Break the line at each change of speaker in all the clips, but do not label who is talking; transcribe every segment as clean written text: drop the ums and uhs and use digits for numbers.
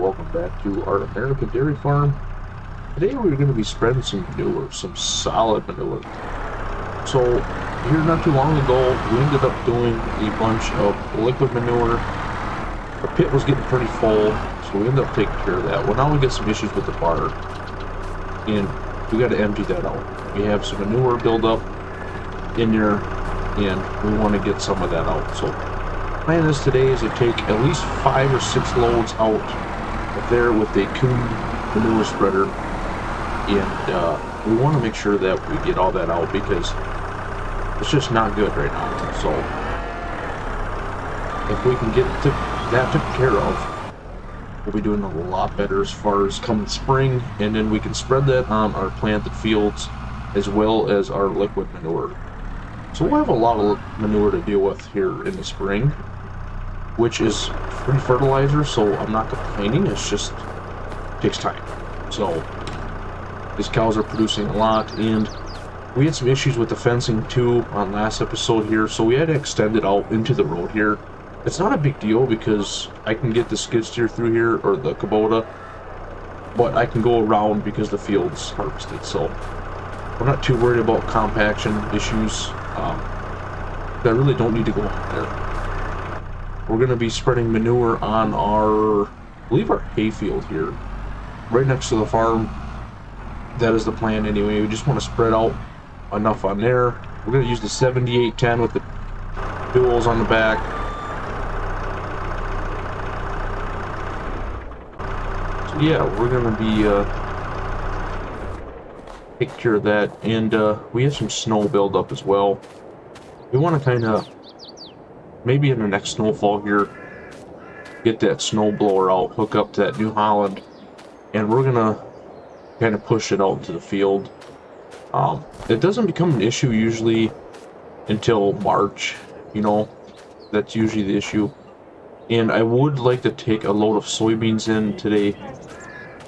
welcome back to our American Dairy Farm. Today we're going to be spreading some manure, some solid manure. So here not too long ago we ended up doing a bunch of liquid manure. The pit was getting pretty full, so we ended up taking care of that. Well, now we get some issues with the barn, and we got to empty that out. We have some manure buildup in there, and we want to get some of that out. So plan is today is to take at least 5 or 6 loads out of there with a coon manure spreader, and we want to make sure that we get all that out because it's just not good right now. So if we can get that taken care of, we'll be doing a lot better as far as coming spring, and then we can spread that on our planted fields as well as our liquid manure. So we'll have a lot of manure to deal with here in the spring, which is free fertilizer, so I'm not complaining. It's just takes time. So these cows are producing a lot, and we had some issues with the fencing too on last episode here, so we had to extend it out into the road here. It's not a big deal because I can get the skid steer through here, or the Kubota, but I can go around because the field's harvested, so we're not too worried about compaction issues. I really don't need to go out there. We're going to be spreading manure on our, I believe, our hay field here, right next to the farm. That is the plan anyway. We just want to spread out enough on there. We're going to use the 7810 with the duals on the back. So yeah, we're going to be taking care of that, and we have some snow buildup as well. We want to kind of, maybe in the next snowfall here, get that snow blower out, hook up to that New Holland, and we're gonna kind of push it out into the field. It doesn't become an issue usually until March, you know, that's usually the issue. And I would like to take a load of soybeans in today.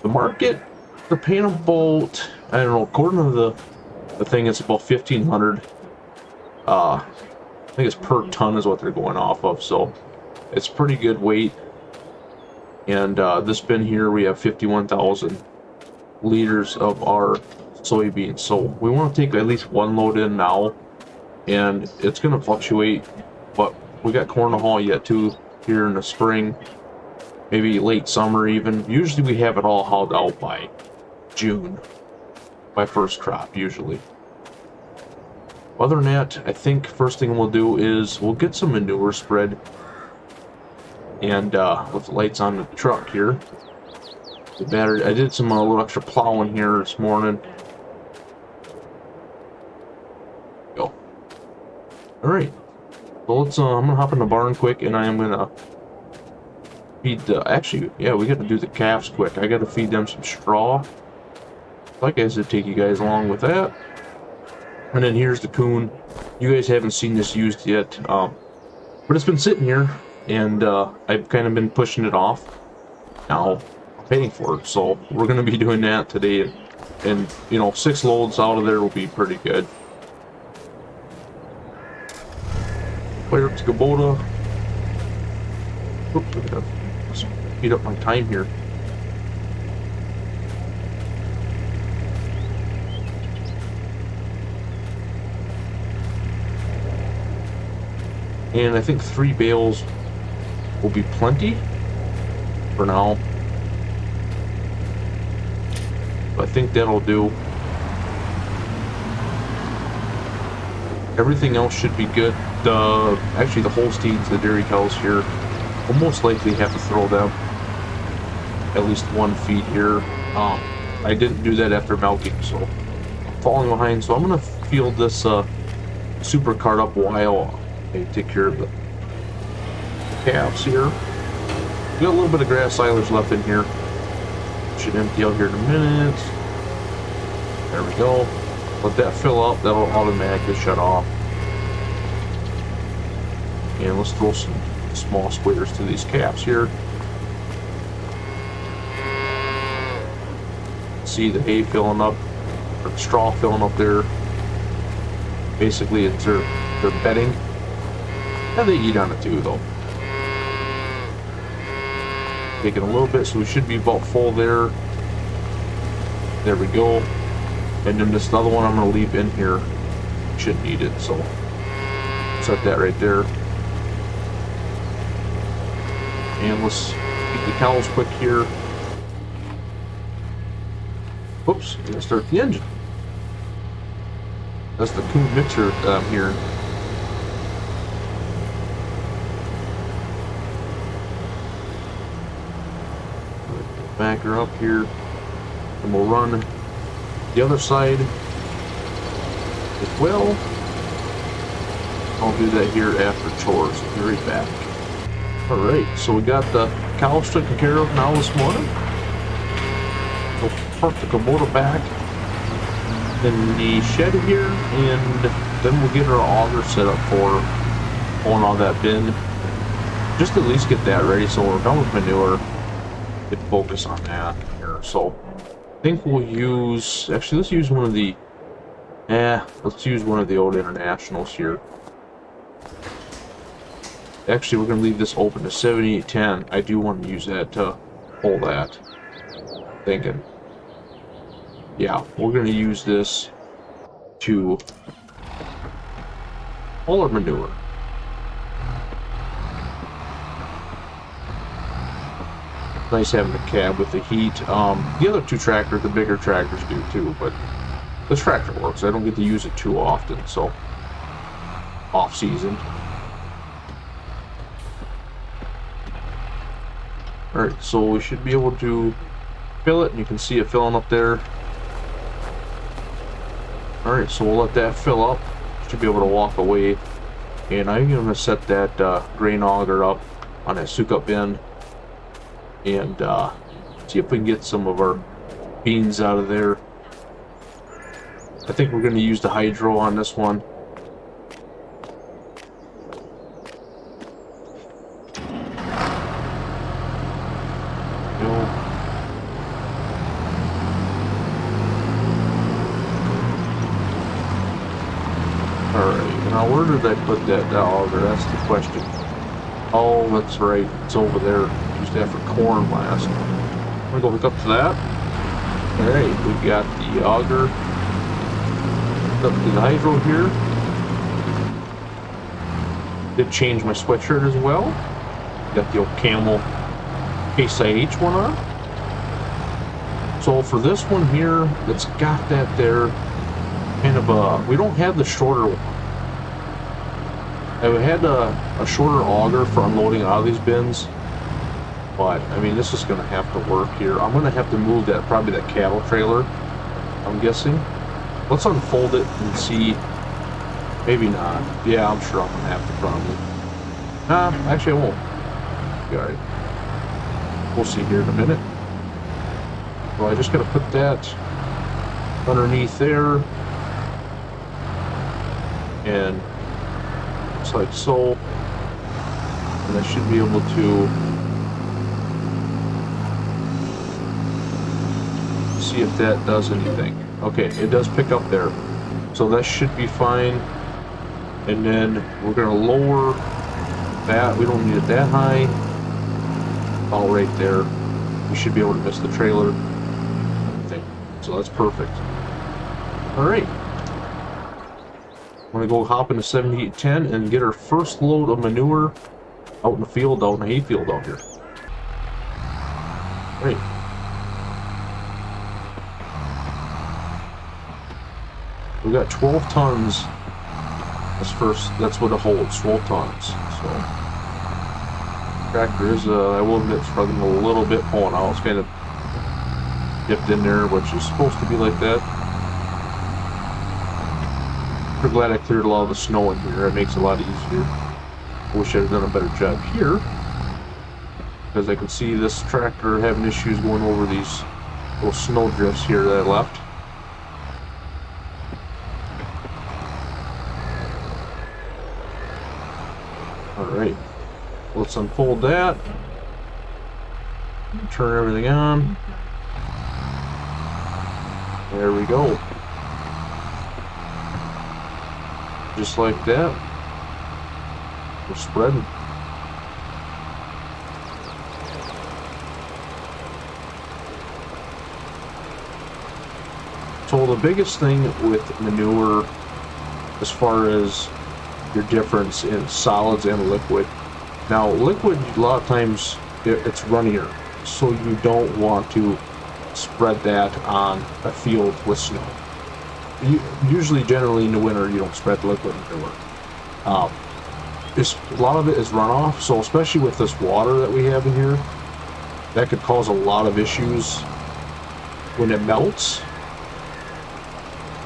The market, they're paying about, I don't know, according to the thing, it's about 1,500. I think it's per ton is what they're going off of, so it's pretty good weight. And this bin here, we have 51,000 liters of our soybeans, so we want to take at least one load in now, and it's going to fluctuate, but we got corn to haul yet too here in the spring, maybe late summer even. Usually we have it all hauled out by June, by first crop usually. Other than that, I think first thing we'll do is we'll get some manure spread, and with the lights on the truck here, the battery. I did some little extra plowing here this morning. Go. All right, so let's. I'm gonna hop in the barn quick, and I am gonna feed the. Actually, yeah, we got to do the calves quick. I got to feed them some straw. Like I said, take you guys along with that. And then here's the coon. You guys haven't seen this used yet, but it's been sitting here, and I've kind of been pushing it off. Now I'm paying for it, so we're going to be doing that today, and you know, 6 loads out of there will be pretty good. Fire up to Kubota. Oop, I gotta speed up my time here. And I think 3 bales will be plenty for now. I think that'll do. Everything else should be good. Actually, the Holsteins, the dairy cows here, will most likely have to throw them at least 1 feed here. I didn't do that after milking, so I'm falling behind. So I'm gonna field this super cart up while I take care of the calves here. We got a little bit of grass silage left in here. Should empty out here in a minute. There we go. Let that fill up. That'll automatically shut off. And let's throw some small squares to these calves here. See the hay filling up, or the straw filling up there. Basically, it's their bedding. And they eat on it too, though. Taking a little bit, so we should be about full there. There we go. And then this other one I'm going to leave in here. Shouldn't need it, so set that right there. And let's get the cows quick here. Whoops, gonna start the engine. That's the cool mixer that I'm hearing. Back her up here, and we'll run the other side as well. I'll do that here after chores. Be right back. Alright, so we got the cows taken care of now this morning. We'll park the Kubota back in the shed here, and then we'll get our auger set up for pulling all that bin. Just at least get that ready so when we're done with manure, we can focus on that here. So I think we'll use, actually let's use one of the, let's use one of the old Internationals here. Actually, we're going to leave this open to 7810. I do want to use that to pull that. Thinking. Yeah, we're going to use this to pull our manure. Nice having the cab with the heat. The other two tractors, the bigger tractors do too, but this tractor works. I don't get to use it too often, so off season. Alright, so we should be able to fill it, and you can see it filling up there. Alright, so we'll let that fill up. Should be able to walk away. And I'm going to set that grain auger up on that soak-up bin. And see if we can get some of our beans out of there. I think we're going to use the hydro on this one. Alright, now where did I put that auger? That's the question. Oh, that's right. It's over there. Used that for corn last. I'm gonna go hook up to that. Alright, we got the auger up to the hydro here. Did change my sweatshirt as well. Got the old camel Case IH one on. So for this one here, that's got that there, kind of a, we don't have the shorter one. I had a shorter auger for unloading out of these bins, but I mean this is going to have to work here. I'm going to have to move that, probably that cattle trailer, I'm guessing. Let's unfold it and see. Maybe not. Yeah, I'm sure I'm going to have to probably. Nah, actually I won't. Alright. We'll see here in a minute. Well, I just got to put that underneath there. And looks like so. And I should be able to see if that does anything. Okay, it does pick up there. So that should be fine. And then we're going to lower that. We don't need it that high. All right there. We should be able to miss the trailer. So that's perfect. Alright. I'm going to go hop into 7810 and get our first load of manure out in the field, out in the hayfield out here. Alright. We got 12 tons. That's what it holds, 12 tons. So, tractor is, I will admit, struggling a little bit pulling out. It's kind of dipped in there, which is supposed to be like that. I'm glad I cleared a lot of the snow in here. It makes it a lot easier. I wish I'd have done a better job here, because I can see this tractor having issues going over these little snow drifts here that I left. Alright, let's unfold that. Turn everything on. There we go. Just like that. We're spreading. So the biggest thing with manure, as far as your difference in solids and liquid, now liquid a lot of times it's runnier, so you don't want to spread that on a field with snow. Usually, generally in the winter, you don't spread liquid manure. A lot of it is runoff, so especially with this water that we have in here, that could cause a lot of issues when it melts.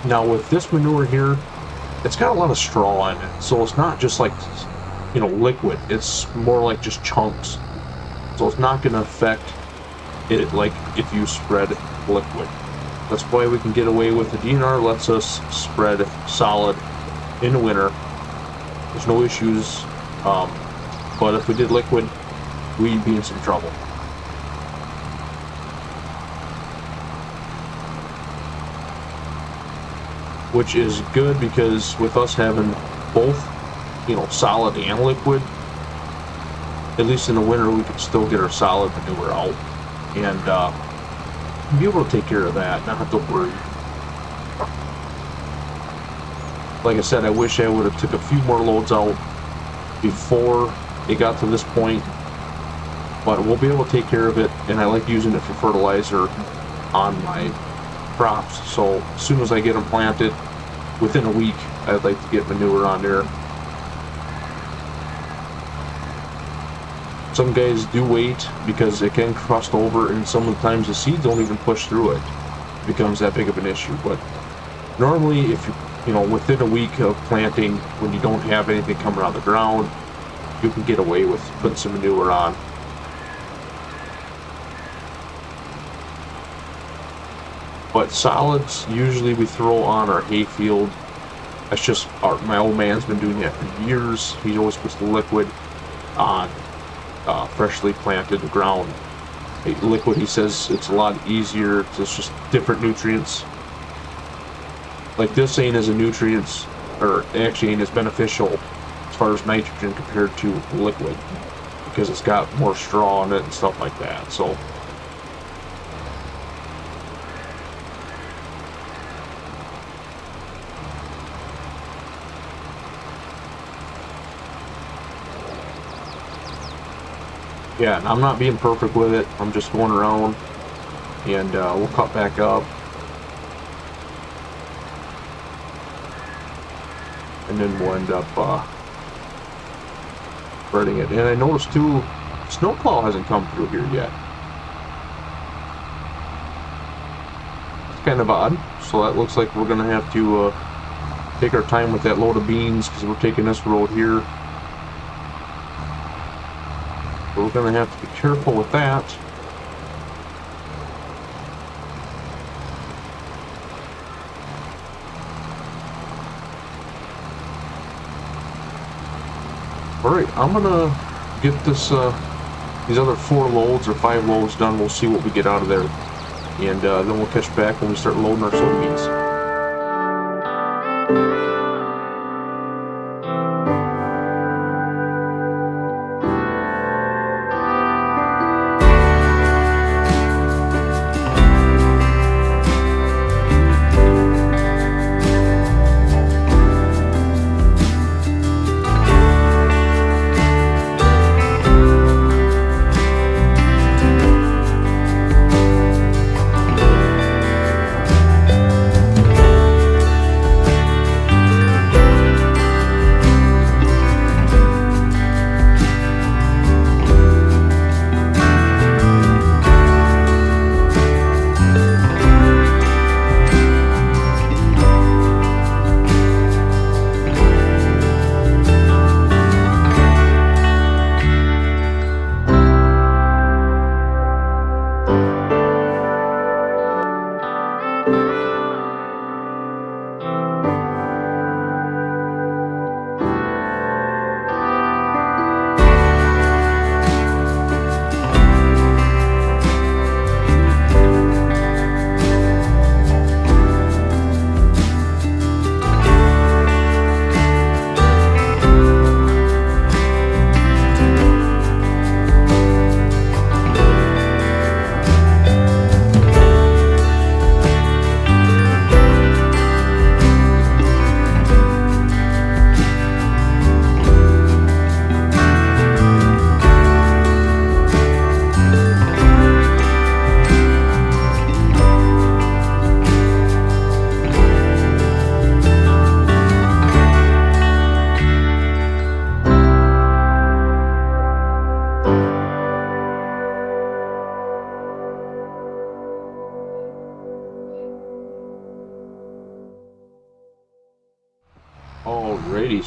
Now with this manure here, it's got a lot of straw in it, so it's not just like, you know, liquid. It's more like just chunks, so it's not going to affect it like if you spread liquid. That's why we can get away with the DNR. Lets us spread solid in the winter. There's no issues, but if we did liquid, we'd be in some trouble. Which is good, because with us having both, you know, solid and liquid, at least in the winter we can still get our solid manure out and be able to take care of that, not have to worry. Like I said, I wish I would have took a few more loads out before it got to this point, but we'll be able to take care of it, and I like using it for fertilizer on my crops. So as soon as I get them planted, within a week, I'd like to get manure on there. Some guys do wait because it can crust over, and sometimes the seeds don't even push through it. It becomes that big of an issue. But normally, if you know, within a week of planting, when you don't have anything coming out of the ground, you can get away with putting some manure on. But solids, usually we throw on our hay field. That's just my old man's been doing that for years. He always puts the liquid on freshly planted ground. Liquid, he says, it's a lot easier. It's just different nutrients. Like this ain't as a nutrients, or actually ain't as beneficial as far as nitrogen compared to liquid, because it's got more straw in it and stuff like that. So yeah, and I'm not being perfect with it. I'm just going around, and we'll cut back up, and then we'll end up spreading it. And I noticed too, snowplow hasn't come through here yet. It's kind of odd. So that looks like we're gonna have to take our time with that load of beans, because we're taking this road here. So we're gonna have to be careful with that. Alright, I'm gonna get this these other 4 loads or 5 loads done. We'll see what we get out of there, and then we'll catch back when we start loading our soybeans.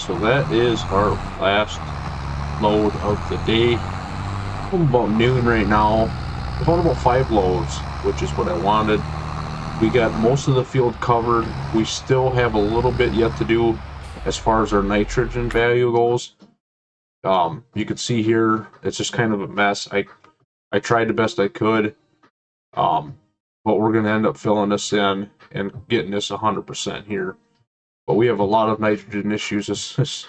so that is our last load of the day. About noon right now. About 5 loads, which is what I wanted. We got most of the field covered. We still have a little bit yet to do as far as our nitrogen value goes. You can see here, it's just kind of a mess. I tried the best I could. But we're going to end up filling this in and getting this 100% here. But we have a lot of nitrogen issues. This is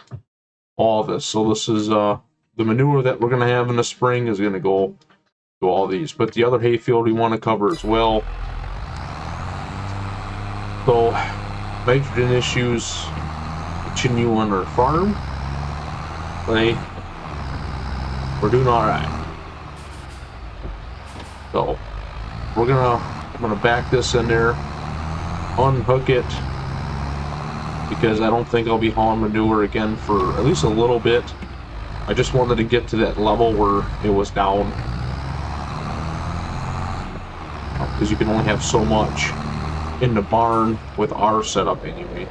all this. So this is the manure that we're going to have in the spring is going to go to all these. But the other hayfield we want to cover as well. So nitrogen issues continue on our farm. But we're doing all right. So I'm gonna back this in there, unhook it, because I don't think I'll be hauling manure again for at least a little bit. I just wanted to get to that level where it was down, because you can only have so much in the barn with our setup anyway.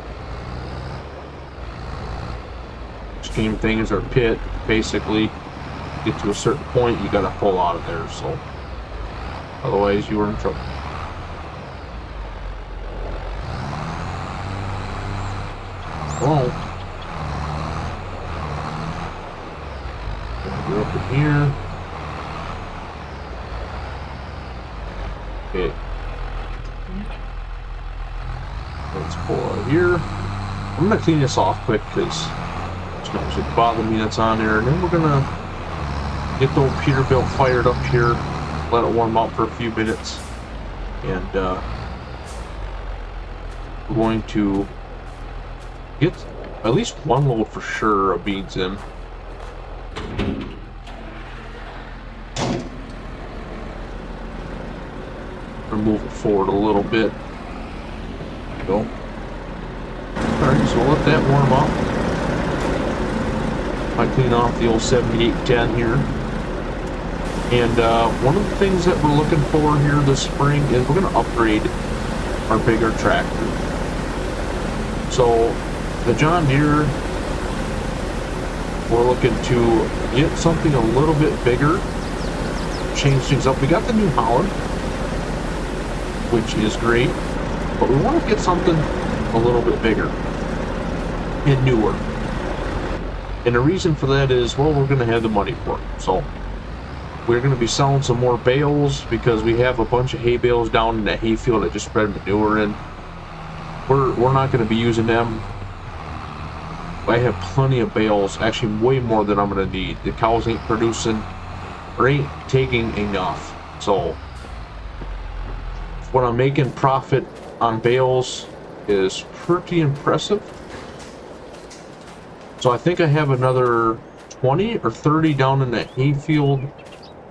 Extreme thing is our pit. Basically, get to a certain point, you gotta pull out of there. So otherwise, you were in trouble. Well, go up in here. Okay. Let's pull out here. I'm gonna clean this off quick because it's not going to bother me that's on there. And then we're gonna get the old Peterbilt fired up here, let it warm up for a few minutes, and we're going to get at least one load for sure of beans in. Or move it forward a little bit. There we go. Alright, so we'll let that warm up. I clean off the old 7810 here. And one of the things that we're looking for here this spring is we're going to upgrade our bigger tractor. So the John Deere, we're looking to get something a little bit bigger, change things up. We got the New Holland, which is great, but we want to get something a little bit bigger and newer. And the reason for that is, well, we're going to have the money for it. So we're going to be selling some more bales because we have a bunch of hay bales down in that hayfield that just spread manure in. We're not going to be using them. I have plenty of bales, actually way more than I'm going to need. The cows ain't producing or ain't taking enough. So what I'm making profit on bales is pretty impressive. So I think I have another 20 or 30 down in that hayfield,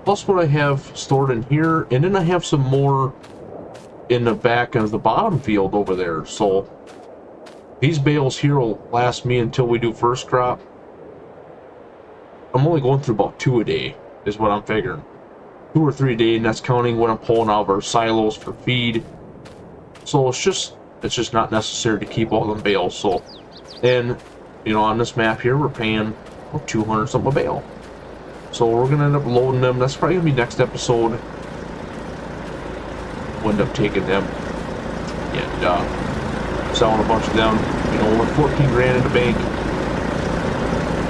plus what I have stored in here, and then I have some more in the back of the bottom field over there. So these bales here will last me until we do first crop. I'm only going through about 2 a day is what I'm figuring. 2 or 3 a day, and that's counting what I'm pulling out of our silos for feed. So it's just not necessary to keep all them bales. So, and you know, on this map here, we're paying 200 something a bale. So we're gonna end up loading them. That's probably gonna be next episode. We'll end up taking them and selling a bunch of them. You know, with 14 grand in the bank,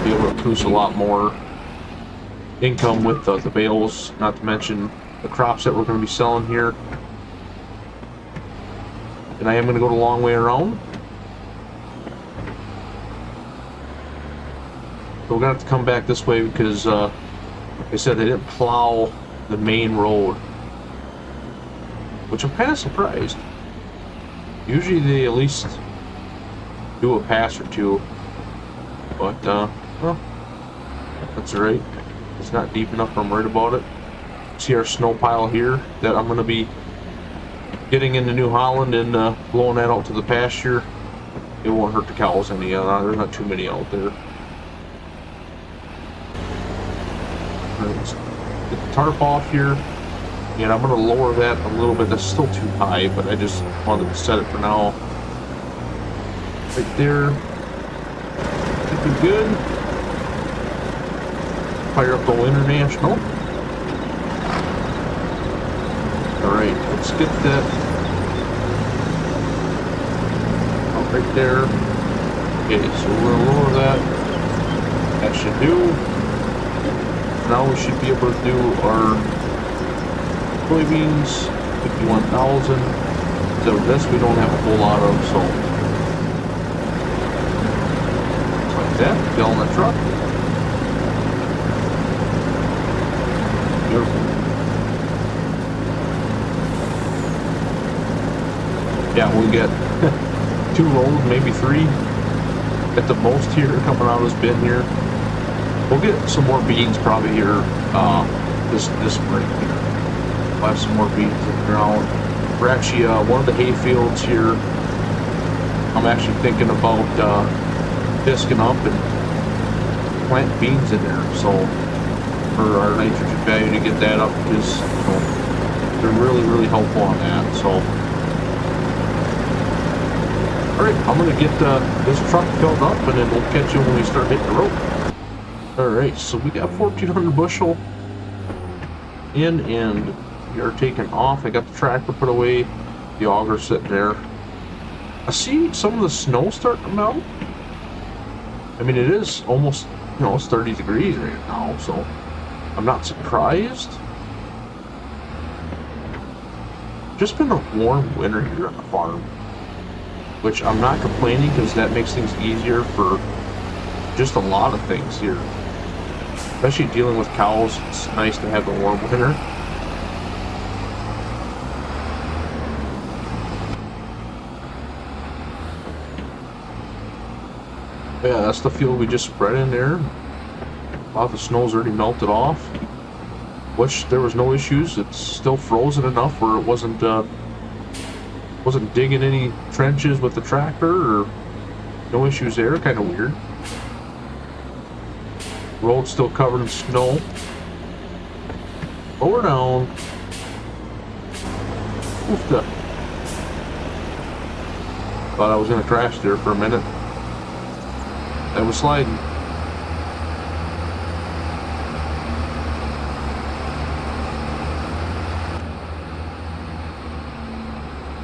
be able to produce a lot more income with the bales, not to mention the crops that we're going to be selling here. And I am going to go the long way around. So we're going to have to come back this way because, like I said, they didn't plow the main road, which I'm kind of surprised. Usually they at least do a pass or two, but well, that's alright. It's not deep enough. I'm worried about it. See our snow pile here that I'm going to be getting into New Holland and blowing that out to the pasture. It won't hurt the cows any. There's not too many out there. Let's get the tarp off here, and I'm going to lower that a little bit. That's still too high, but I just wanted to set it for now. Right there. Get looking good. Fire up the old international. Alright, let's get that out right there. Okay, so we're gonna lower that. That should do. Now we should be able to do our soybeans, 51,000. So this we don't have a whole lot of, so just like that, fill in the truck. Beautiful. Yeah, we get 2 loads, maybe 3 at the most here coming out of this bin here. We'll get some more beans probably here this spring here. We'll have some more beans in the ground. We're actually one of the hay fields here. I'm actually thinking about disking up and plant beans in there. So for our nitrogen value to get that up, because they're really helpful on that. So all right, I'm gonna get this truck filled up, and then we'll catch you when we start hitting the road. All right, so we got 1,400 bushel in, and we are taking off. I got the tractor put away, the auger sitting there. I see some of the snow starting to melt. I mean, it is almost, it's 30 degrees right now, so I'm not surprised. Just been a warm winter here on the farm, which I'm not complaining, because that makes things easier for just a lot of things here. Especially dealing with cows, it's nice to have the warm winter. Yeah, that's the field we just spread in there. A lot of the snow's already melted off, which there was no issues. It's still frozen enough where it wasn't digging any trenches with the tractor, or no issues there. Kind of weird. Road's still covered in snow. Lower down. Oofda. Thought I was gonna crash there for a minute. That was sliding.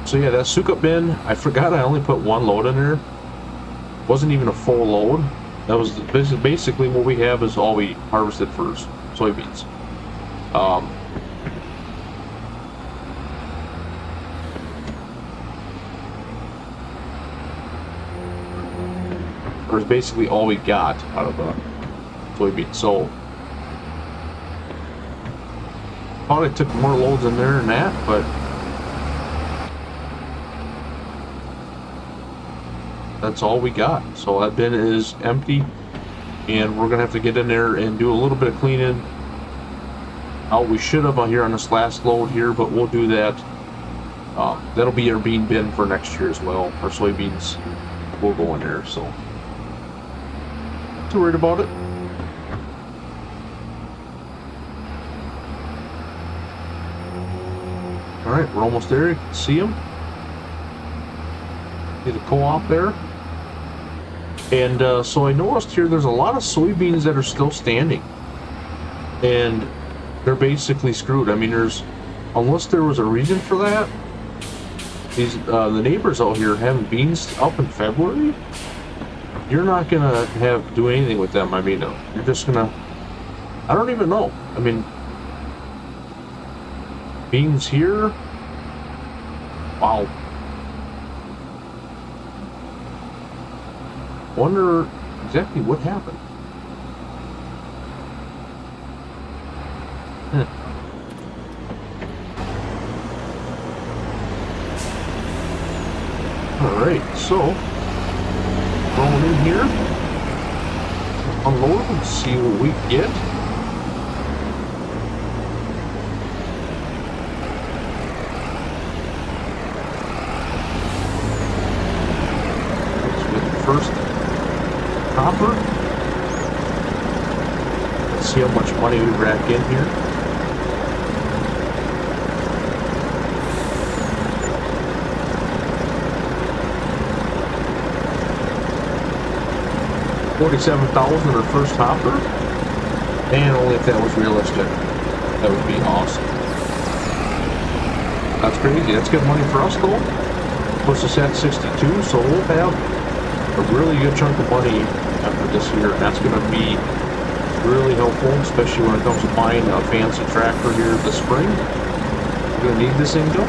So yeah, that Suka bin, I forgot I only put 1 load in there. Wasn't even a full load. That was basically what we have is all we harvested for soybeans. It was basically all we got out of soybeans. So thought I took more loads in there than that, but that's all we got. So that bin is empty, and we're gonna have to get in there and do a little bit of cleaning. We should have here on this last load here, but we'll do that. That'll be our bean bin for next year as well. Our soybeans will go in there, so not too worried about it. All right, we're almost there. You can see them. See the co-op there. And so I noticed here there's a lot of soybeans that are still standing, and they're basically screwed. I mean, unless there was a reason for that, the neighbors out here having beans up in February, you're not gonna do anything with them. I mean, you're just gonna, I don't even know. I mean, beans here, wow. Wonder exactly what happened. Alright, so going in here, unload and see what we get. Let's get the first copper. Let's see how much money we rack in here. 47,000 in her first hopper. And only if that was realistic. That would be awesome. That's crazy. That's good money for us, though. Puts us at 62, so we'll have a really good chunk of money after this year, and that's going to be really helpful, especially when it comes to buying a fancy tractor here this spring. We're going to need this income.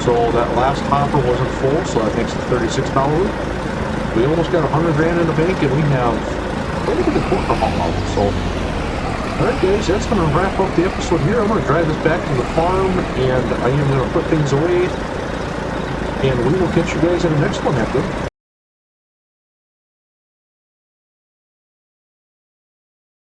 So that last hopper wasn't full, so that makes it $36. We almost got 100 grand in the bank, and we have a little bit of quarter haul out. So, alright guys, that's going to wrap up the episode here. I'm going to drive this back to the farm, and I am going to put things away. And we will catch you guys in the next one, after.